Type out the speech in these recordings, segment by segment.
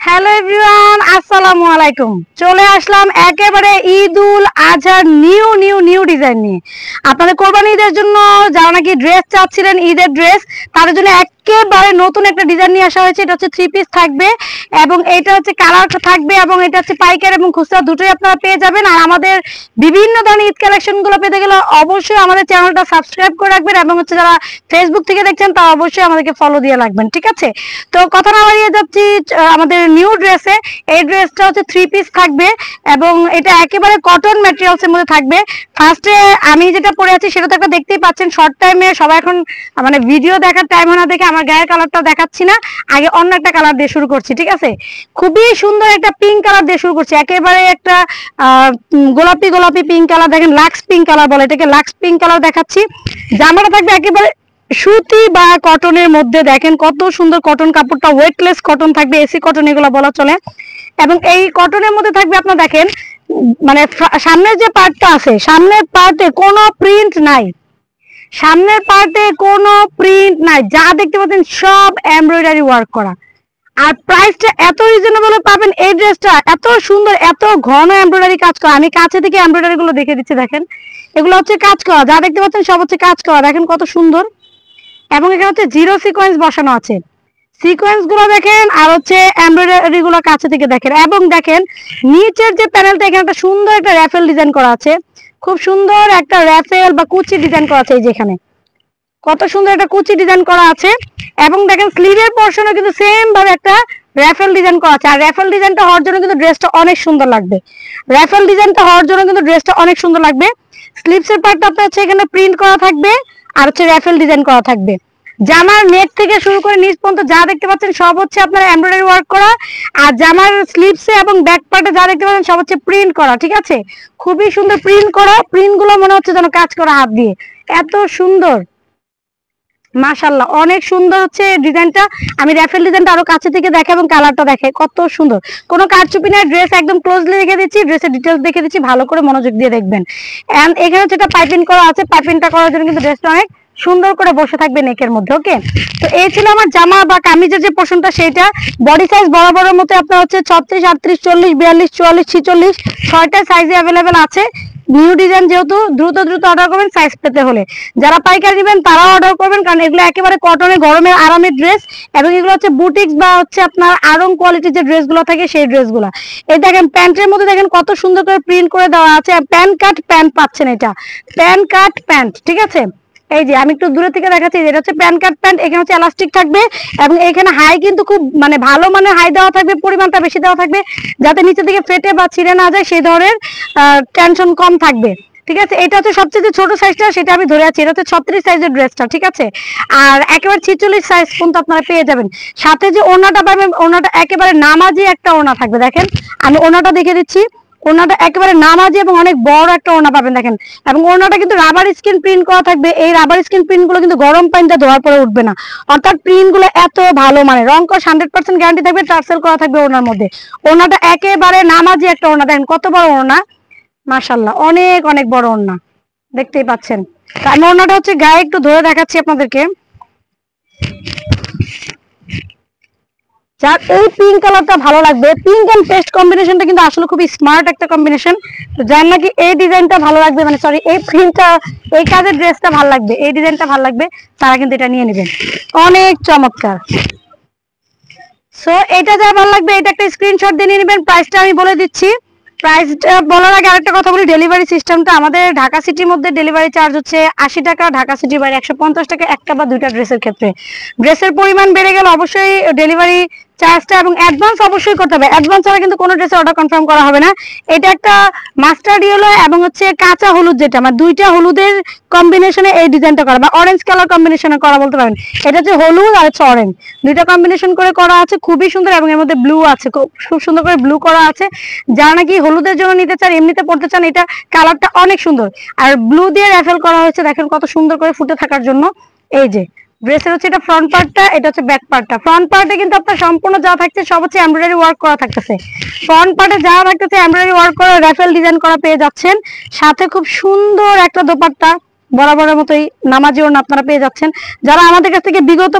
Hello everyone, আসসালামু আলাইকুম। চলে আসলাম একেবারে ঈদুল আজহার নিউ নিউ নিউ ডিজাইন নিয়ে। আপনাদের কোরবানি ঈদের জন্য যারা নাকি ড্রেস চাচ্ছিলেন, ঈদের ড্রেস, তাদের জন্য একেবারে নতুন একটা ডিজাইন নিয়ে আসা হয়েছে। এটা হচ্ছে 3 পিস থাকবে এবং এটা হচ্ছে কালার থাকবে এবং এটা হচ্ছে পাইকারি এবং খুচরা দুটোই আপনারা পেয়ে যাবেন। আর আমাদের বিভিন্ন ধরনের ঈদ কালেকশন গুলো পেতে গেলে অবশ্যই আমাদের চ্যানেলটা সাবস্ক্রাইব করে রাখবেন এবং হচ্ছে যারা ফেসবুক থেকে দেখছেন তারা অবশ্যই আমাদেরকে ফলো দিয়ে রাখবেন, ঠিক আছে? তো কথা না বাড়িয়ে যাচ্ছি আমাদের নিউ ড্রেসে। এই ড্রেসটা হচ্ছে 3 পিস থাকবে এবং এটা একেবারে কটন ম্যাটেরিয়ালস এর মধ্যে থাকবে। ফার্স্টে আমি যেটা পরে আছি সেটা তো একটা দেখতেই পাচ্ছেন। শর্ট টাইমে সবাই এখন মানে ভিডিও দেখার টাইম না দেখে আমার গায়ের কালারটা দেখাচ্ছি না, আগে অন্য একটা কালার দিয়ে শুরু করছি, ঠিক আছে? খুবই সুন্দর একটা পিঙ্ক কালার দিয়ে শুরু করছি, একেবারে একটা গোলাপি গোলাপি পিঙ্ক কালার। দেখেন লাক্স পিঙ্ক কালার বলে এটাকে, লাক্স পিঙ্ক কালার দেখাচ্ছি। জামাটা থাকবে একেবারে সুতি বা কটনের মধ্যে। দেখেন কত সুন্দর কটন কাপড়টা, ওয়েটলেস কটন থাকবে, এসি কটন এগুলো বলা চলে। এবং এই কটনের মধ্যে থাকবে আপনার দেখেন মানে সামনের যে পার্টটা আছে, সামনের পার্টে কোনো প্রিন্ট নাই, সামনের পার্টে কোনো প্রিন্ট নাই, যা দেখতে পাচ্ছেন সব এমব্রয়ডারি ওয়ার্ক করা। আর প্রাইসটা এত রিজনেবল পাবেন। এই ড্রেসটা এত সুন্দর, এত ঘন এমব্রয়ডারি কাজ করা। আমি কাছে থেকে এমব্রয়ডারি গুলো দেখে দিচ্ছি, দেখেন এগুলো হচ্ছে কাজ করা, যা দেখতে পাচ্ছেন সব হচ্ছে কাজ করা। দেখেন কত সুন্দর। এবং এখানে হচ্ছে জিরো সিকোয়েন্স বসানো আছে, সিকোয়েন্স গুলো দেখেন, আর হচ্ছে এমব্রয়ডারি গুলো কাছে থেকে দেখেন। এবং দেখেন নিচের যে প্যানেলটা, এখানে একটা সুন্দর একটা র্যাফেল ডিজাইন করা আছে, খুব সুন্দর একটা র্যাফেল বা কুচি ডিজাইন করা আছে। এই যে এখানে কত সুন্দর একটা কুচি ডিজাইন করা আছে। এবং দেখেন স্লিভের পোর্শনে কিন্তু সেম ভাবে একটা র্যাফেল ডিজাইন করা আছে। আর র্যাফেল ডিজাইনটা হওয়ার জন্য কিন্তু ড্রেসটা অনেক সুন্দর লাগবে। র্যাফেল ডিজাইনটা হওয়ার জন্য কিন্তু ড্রেসটা অনেক সুন্দর লাগবে। স্লিভসের পার্টটা আপনার হচ্ছে এখানে প্রিন্ট করা থাকবে আর হচ্ছে র্যাফেল ডিজাইন করা থাকবে। জামার নেক থেকে শুরু করে নিচ পর্যন্ত যা দেখতে পাচ্ছেন সব হচ্ছে আপনার এমব্রয়ডারি ওয়ার্ক করা। আর জামার স্লিভসে এবং ব্যাক পার্টে যা দেখতে পাচ্ছেন সব হচ্ছে প্রিন্ট করা, ঠিক আছে? খুবই সুন্দর প্রিন্ট করা, প্রিন্ট গুলো মনে হচ্ছে যেন কাজ করা হাত দিয়ে, এত সুন্দর, মাশাআল্লাহ অনেক সুন্দর হচ্ছে ডিজাইনটা। আমি র্যাফেল ডিজাইনটা আরো কাছে থেকে দেখে এবং কালারটা দেখে কত সুন্দর। কোনো কারচুপি নাই, ড্রেস একদম ক্লোজলি দেখে দিচ্ছি, ড্রেসের ডিটেলস দেখে দিচ্ছি, ভালো করে মনোযোগ দিয়ে দেখবেন। এন্ড এখানে যেটা পাইপিং করা আছে, পাইপিংটা করার জন্য কিন্তু ড্রেসটা অনেক সুন্দর করে বসে থাকবে নেকের মধ্যে। ওকে, তো এই ছিল আমার জামা বা কামিজের যে পোর্শনটা, সেটা বডি সাইজ বরাবরের মতো আপনার হচ্ছে 36, 38, 40, 42, 44, 46 ছয়টা সাইজে অ্যাভেলেবেল আছে। নিউ ডিজাইন যেহেতু দ্রুত দ্রুত অর্ডার করবেন সাইজ পেতে হলে। যারা পাইকারি নেবেন তারাও অর্ডার করবেন, কারণ এগুলো একেবারে কটনের গরমের আরামের ড্রেস এবং এগুলো হচ্ছে বুটিক্স বা হচ্ছে আপনার আরং কোয়ালিটির যে ড্রেসগুলো থাকে সেই ড্রেসগুলো। এই দেখেন প্যান্টের মধ্যে দেখেন কত সুন্দর করে প্রিন্ট করে দেওয়া আছে। প্যান্ট কাট প্যান্ট পাচ্ছেন, এটা প্যান্ট কাট প্যান্ট, ঠিক আছে? এই যে আমি একটু দূরে থেকে দেখাচ্ছি, এটা হচ্ছে প্যান্ট কাট প্যান্ট। এখানে হচ্ছে এলাস্টিক থাকবে এবং এখানে হাই কিন্তু খুব মানে ভালো মানে হাই দেওয়া থাকবে, পরিমাণটা বেশি দেওয়া থাকবে যাতে নিচে থেকে ফেটে বা ছিঁড়ে না যায়, সেই ধরনের টেনশন কম থাকবে, ঠিক আছে? এটা হচ্ছে সবচেয়ে ছোট সাইজটা, সেটা আমি ধরে আছি, এটা হচ্ছে 36 সাইজের ড্রেসটা, ঠিক আছে? আর একেবারে 46 সাইজ পর্যন্ত আপনারা পেয়ে যাবেন। সাথে যে ওড়নাটা পাবেন, ওড়নাটা একেবারে নামাজি একটা ওড়না থাকবে। দেখেন আমি ওড়নাটা দেখে দিচ্ছি, ওড়নাটা একেবারে নামাজি এবং অনেক বড় একটা ওড়না পাবেন দেখেন। এবং ওড়নাটা কিন্তু রাবার স্কিন প্রিন্ট করা থাকবে। এই রাবার স্কিন প্রিন্ট গুলো কিন্তু গরম পানিতে ধোয়ার পরে উঠবে না, অর্থাৎ প্রিন্ট গুলো এত ভালো, মানে রং কস 100% গ্যারান্টি থাকবে, টার্সেল করা থাকবে ওড়নার মধ্যে। ওড়নাটা একেবারে নামাজি একটা ওড়না, দেখেন কত বড় ওড়না, মাশাআল্লাহ অনেক অনেক বড় ওড়না, দেখতেই পাচ্ছেন। আমি ওড়নাটা হচ্ছে গায়ে একটু ধরে দেখাচ্ছি আপনাদেরকে। যার এই পিঙ্ক কালারটা ভালো লাগবে, পিঙ্ক এন্ড পেস্ট কম্বিনেশনটা কিন্তু আসলে খুবই স্মার্ট একটা কম্বিনেশন। তো যার নাকি এই ডিজাইনটা ভালো লাগবে, মানে সরি এই প্রিন্টটা, এই কাজের ড্রেসটা ভালো লাগবে, এই ডিজাইনটা ভালো লাগবে, তারা কিন্তু এটা নিয়ে নেবেন, অনেক চমৎকার। সো এটা যা ভালো লাগবে এটা একটা স্ক্রিনশট দিয়ে নিয়ে নেবেন। প্রাইসটা আমি বলে দিচ্ছি। প্রাইসটা বলার আগে আরেকটা কথা বলি, ডেলিভারি সিস্টেমটা আমাদের ঢাকা সিটির মধ্যে ডেলিভারি চার্জ হচ্ছে 80 টাকা, ঢাকা সিটির বাইরে 150 টাকা একটা বা দুইটা ড্রেসের ক্ষেত্রে। ড্রেসের পরিমাণ বেড়ে গেলে অবশ্যই ডেলিভারি চার্জটা এবং অ্যাডভান্স অবশ্যই করতে হবে, অ্যাডভান্স ছাড়া কিন্তু কোনো ড্রেসে অর্ডার কনফার্ম করা হবে না। এটা একটা মাস্টার্ড ইয়েলো এবং হচ্ছে কাঁচা হলুদ, যেটা মানে দুইটা হলুদের কম্বিনেশনে এই ডিজাইনটা করা, বা অরেঞ্জ কালার কম্বিনেশনে করা বলতে পারেন। এটা হচ্ছে হলুদ আর হচ্ছে অরেঞ্জ, দুইটা কম্বিনেশন করে করা আছে, খুবই সুন্দর। এবং এর মধ্যে ব্লু আছে, খুব সুন্দর করে ব্লু করা আছে। যারা নাকি হলুদের জন্য নিতে চান, এমনিতে পড়তে চান, এটা কালারটা অনেক সুন্দর। আর ব্লু দিয়ে র্যাফেল করা হয়েছে, দেখেন কত সুন্দর করে ফুটে থাকার জন্য। এই যে ড্রেসের হচ্ছে এটা ফ্রন্ট পার্টটা, এটা হচ্ছে ব্যাক পার্টটা। ফ্রন্ট পার্টে কিন্তু আপনার সম্পূর্ণ যা থাকছে সব হচ্ছে এমব্রয়ডারি ওয়ার্ক করা থাকতেছে। ফ্রন্ট পার্টে যা থাকতেছে এমব্রয়ডারি ওয়ার্ক করা, র্যাফেল ডিজাইন করা পেয়ে যাচ্ছেন। সাথে খুব সুন্দর একটা দোপাট্টা, বরাবরের মতোই নামাজি ওড়না আপনারা পেয়ে যাচ্ছেন। যারা আমাদের কাছ থেকে বিগত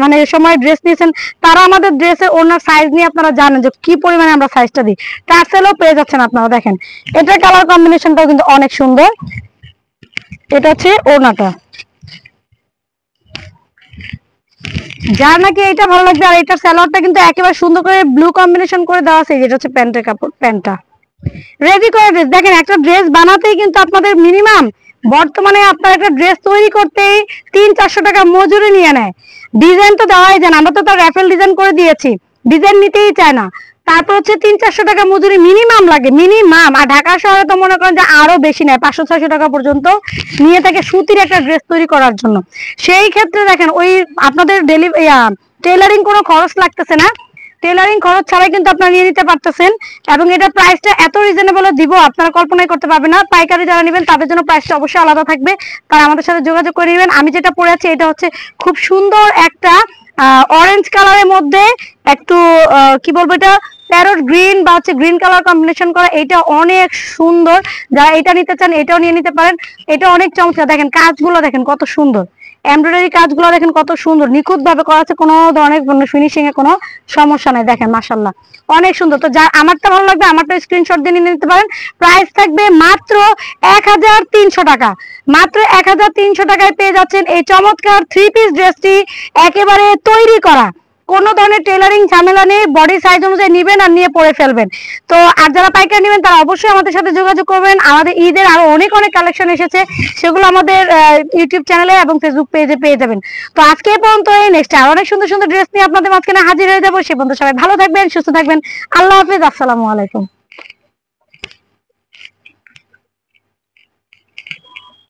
মানে সময় ড্রেস নিয়েছেন তারা আমাদের ড্রেসের ওড়নার সাইজ নিয়ে আপনারা জানেন যে কি পরিমাণে আমরা সাইজটা দিই। টার্সেলও পেয়ে যাচ্ছেন আপনারা। দেখেন এটার কালার কম্বিনেশনটাও কিন্তু অনেক সুন্দর। এটা হচ্ছে ওড়নাটা, যার নাকি এটা ভালো লাগবে। আর এটার সালোয়ারটা কিন্তু একেবারে সুন্দর করে ব্লু কম্বিনেশন করে দেওয়া আছে। যেটা হচ্ছে প্যান্টের কাপড়, প্যান্টটা রেডি করে ড্রেস। দেখেন একটা ড্রেস বানাতেই কিন্তু আপনাদের মিনিমাম বর্তমানে আপনার একটা ড্রেস তৈরি করতেই 300-400 টাকা মজুরি নিয়ে নেয়। ডিজাইন তো দেওয়াই যায় না, আমরা তো তার র্যাফেল ডিজাইন করে দিয়েছি, ডিজাইন নিতেই চায় না। তারপর হচ্ছে 300-400 টাকা মজুরি মিনিমাম লাগে, মিনিমাম। আর ঢাকা শহরে তো মনে করেন যে আরো বেশি নেয়, 500-600 টাকা পর্যন্ত নিয়ে থাকে সুতির একটা ড্রেস তৈরি করার জন্য। সেই ক্ষেত্রে দেখেন ওই আপনাদের টেলারিং কোনো খরচ লাগতেছে না, টেলারিং খরচ ছাড়াই কিন্তু আপনারা নিয়ে নিতে পারতেছেন। এবং এটা প্রাইসটা এত রিজনেবল দিব আপনারা কল্পনাই করতে পারবেন না। পাইকারি যারা নেবেন তাদের জন্য প্রাইসটা অবশ্যই আলাদা থাকবে, তারা আমাদের সাথে যোগাযোগ করে নেবেন। আমি যেটা পরে আছি এটা হচ্ছে খুব সুন্দর একটা অরেঞ্জ কালারের মধ্যে একটু কি বলবো, এটা প্যারট গ্রিন বা হচ্ছে গ্রিন কালার কম্বিনেশন করা। এটা অনেক সুন্দর, যারা এটা নিতে চান এটাও নিয়ে নিতে পারেন। এটা অনেক চমৎকার। দেখেন কাজগুলো দেখেন কত সুন্দর, এমব্রয়ডারি কাজগুলো দেখেন কত সুন্দর, নিখুঁত ভাবে করা আছে, কোনো ধরনের ফিনিশিং এ কোনো সমস্যা নাই। দেখেন মাশাআল্লাহ অনেক সুন্দর। তো যার আমারটা ভালো লাগবে আমারটা স্ক্রিনশট দিয়ে নিয়ে নিতে পারেন। প্রাইস থাকবে মাত্র 1300 টাকা। মাত্র 1300 টাকায় পেয়ে যাচ্ছেন এই চমৎকার 3 পিস ড্রেসটি, একেবারে তৈরি করা, কোনো ধরনের টেলারিং ঝামেলা নেই। বডি সাইজ অনুযায়ী নিবেন আর নিয়ে পরে ফেলবেন। তো আর যারা পাইকারি নেবেন তারা অবশ্যই আমাদের সাথে যোগাযোগ করবেন। আমাদের ঈদের আরো অনেক অনেক কালেকশন এসেছে, সেগুলো আমাদের ইউটিউব চ্যানেলে এবং ফেসবুক পেজে পেয়ে যাবেন। তো আজকে এই পর্যন্ত, নেক্সট আর অনেক সুন্দর সুন্দর ড্রেস নিয়ে আপনাদের মাঝখানে হাজির হয়ে যাবো। সে পর্যন্ত সবাই ভালো থাকবেন, সুস্থ থাকবেন। আল্লাহ হাফেজ, আসসালামু আলাইকুম।